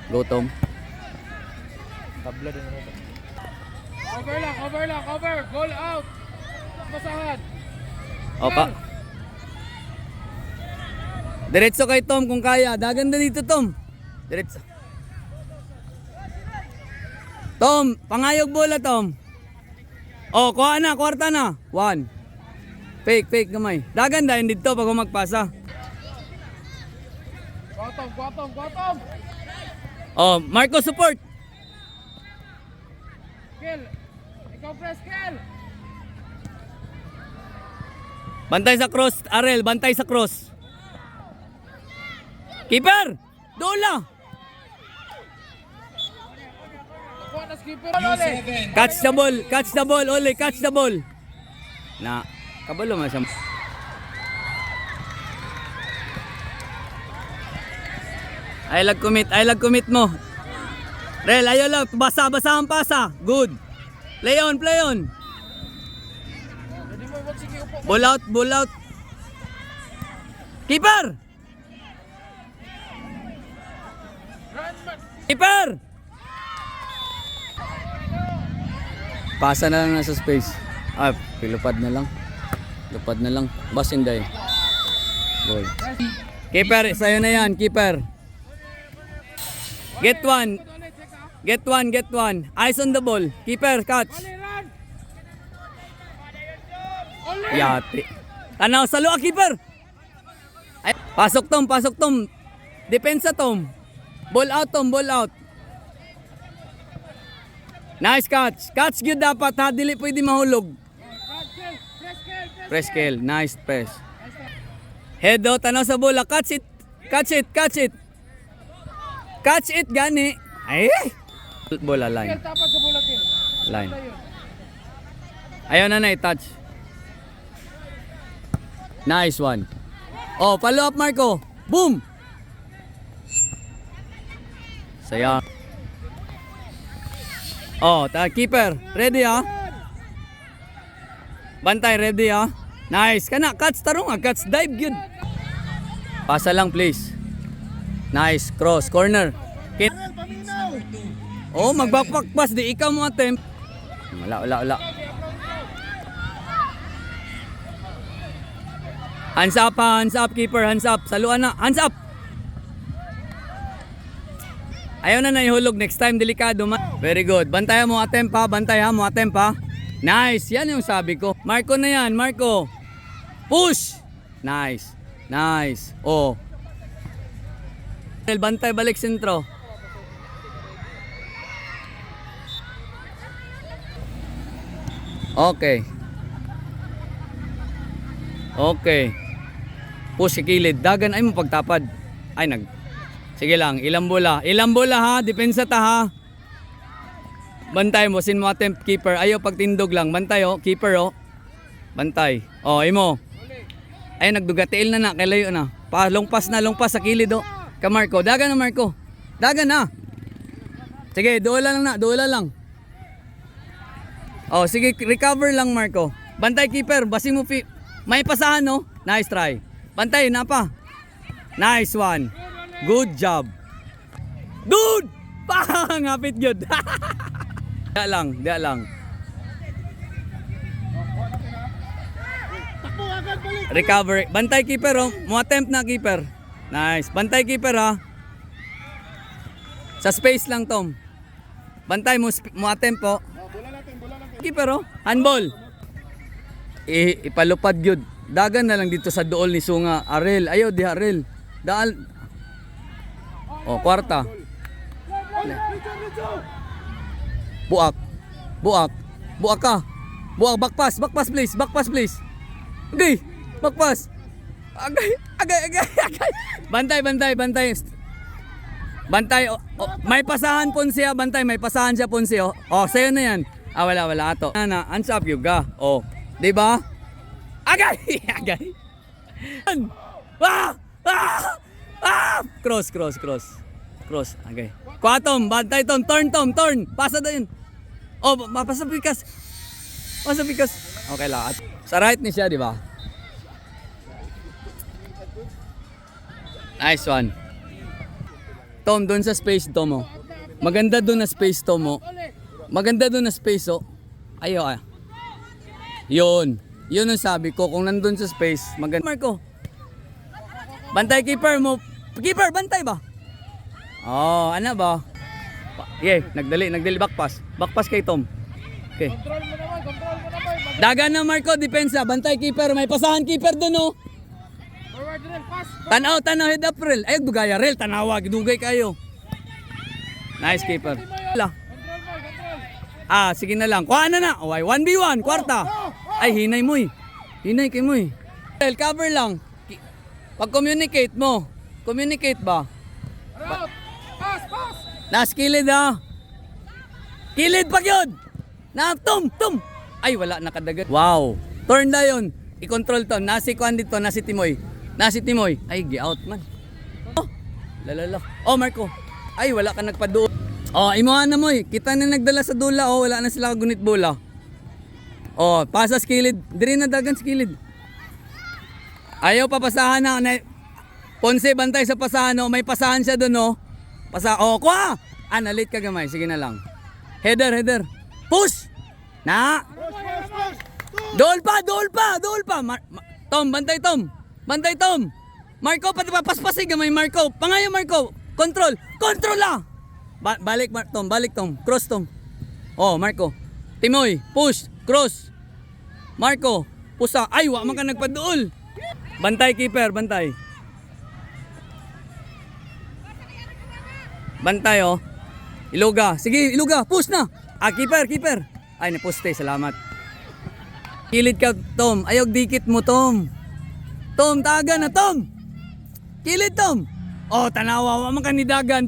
Go, Tom. Tabla din ako. Cover lang, cover. Goal out. Basahan. Opa. Diretso kay Tom kung kaya. Daganda dito, Tom. Diretso. Tom, pangayog bola, Tom. Oh, kuha na, kwarta na. 1. Fake gamay. Daganda yun dito pag magpasa. Guatong. Oh, Marco support. Kel. Ikaw press, Kel. Bantay sa cross, Arel, bantay sa cross. Keeper! Dola! Kuha na skipper. Catch the ball, Ole, catch the ball. Na, kabalo man siya. I lag commit mo. Rel, ayaw lang, basa ang pasa. Good. Play on. Pwede mo, sige, upo. Ball out. Keeper! Run, man. Keeper! Pasa na lang nasa space. Ah, pilupad na lang. Bas hindi. Goal. Keeper, sa'yo na yan, keeper. Get one. Eyes on the ball. Keeper, catch. Run. Yati. Tanaw sa luwa, keeper. Ay, pasok Tom. Depensa, Tom. Ball out, Tom. Nice catch. Catch good dapat ha. Dili pwede mahulog. Press Kel. Nice press. Head out. Tanaw sa bola. Catch it. Catch it, gani. Ay! Bola line. Kel, tapat sa bola, Kel. Line. Ayaw na i-touch. Nice one. Oh, follow up, Marco. Boom! Saya. Oh, keeper. Ready ha? Bantay, ready ha? Nice. Kana, catch tarong ha. Catch dive, good. Pasa lang, please. Nice. Cross. Corner. Oh, mag-backpack pass. Di ikaw mo attempt. Wala. Hands up, keeper. Hands up. Saluan na. Hands up. Ayaw na ihulog. Next time, delikado man. Very good. Bantayan mo attempt ha. Nice. Yan yung sabi ko. Marco na yan. Marco. Push. Nice. Oh. Bantay balik sentro. Okay. Push sa kilid. Dagan ay mo pagtapad. Sige lang, ilang bola ha, depensa ta ha. Bantay mo, sin mo attempt keeper. Ayaw pagtindog lang. Bantay keeper Bantay. Imo. Ay nagdugatiil na kailayo na. Long pass sa kilid Ka Marco, dagan na Marco. Dagan na. Sige, dola lang. Sige, recover lang Marco. Bantay keeper, basi mo may pasahan Nice try. Bantay na pa. Nice one. Good job. Dude! Hapit yun. Dia lang. Recover. Bantay keeper Mo attempt na keeper. Nice. Bantay keeper ha. Sa space lang Tom. Bantay mo attempt po. Keeper handball. Ipalupad yun. Dagan na lang dito sa dool ni Sunga. Arel. Ayaw di Arel. Kwarta. Buak ka. Backpass please. Okay. Backpass. Agay. Bantay. May pasahan pon siya. May pasahan siya pon siya. Sayo na yan. Wala ato. Hands up yuga. Di ba? Agay. Cross. Okay. Kuha Tom, bantay Tom, turn. Pasa din. Pasa pikas. Okay lang. Sa right ni siya, di ba? Nice one. Tom, doon sa space, Tom, oh. Maganda doon na space, Tom, oh. Maganda doon na space, oh. Ayo, ah. Yun. Yun ang sabi ko. Kung nandun sa space, maganda. Marco. Bantay keeper mo. Keeper, bantay ba? Oh, ano ba? Yeah, nagdali. Backpass. Backpass kay Tom. Okay. Control mo naman. Dagan na Marco, depensa. Bantay keeper. May pasahan keeper doon, oh. Forward drill, pass. Tanaw, head up, Rel. Ay, bugaya, Rel. Tanawa, gidugay kayo. Nice keeper. Wala. Control. Ah, sige na lang. Kuha na na. Okay, 1v1, kwarta. Ay, hinay mo eh. Hinay kay mo eh. Rel, cover lang. Pag-communicate mo. Communicate ba? Route. Pass. Nas kilid ha. Kilid pag yun. Na, tum. Ay, wala, nakadagat. Wow. Turn na yun. I-control to. Nasi kuhan dito, nasi Timoy. Ay, gi-out man. Oh, lalala. Oh, Marco. Ay, wala ka nagpadoon. Oh, imuhan na mo eh. Kita na nagdala sa dula. Oh, wala na sila kagunit bola. Oh, pasa skilid. Diri na dagan skilid. Ayaw pa pasahan na. Ponce, bantay sa pasahan. Oh. May pasahan siya doon, oh. Oh, kuha! Ah, na-late ka gamay. Sige na lang. Header. Push! Na! Dool pa! Tom, bantay Tom! Marco, pati papaspasig gamay, Marco. Pangayo, Marco. Control ah! Balik, Tom. Cross, Tom. Oh, Marco. Timoy, push, cross. Marco, pusa. Ay, wa man ka nagpaduol. Bantay, keeper, bantay. Bantay, oh. Iluga. Sige, Iluga. Push na. Ah, keeper. Ay, napuste. Salamat. Kilid ka, Tom. Ayog dikit mo, Tom. Tom, taga na, Tom. Kilid, Tom. Oh, tanawa. Wa man ka ni dagan.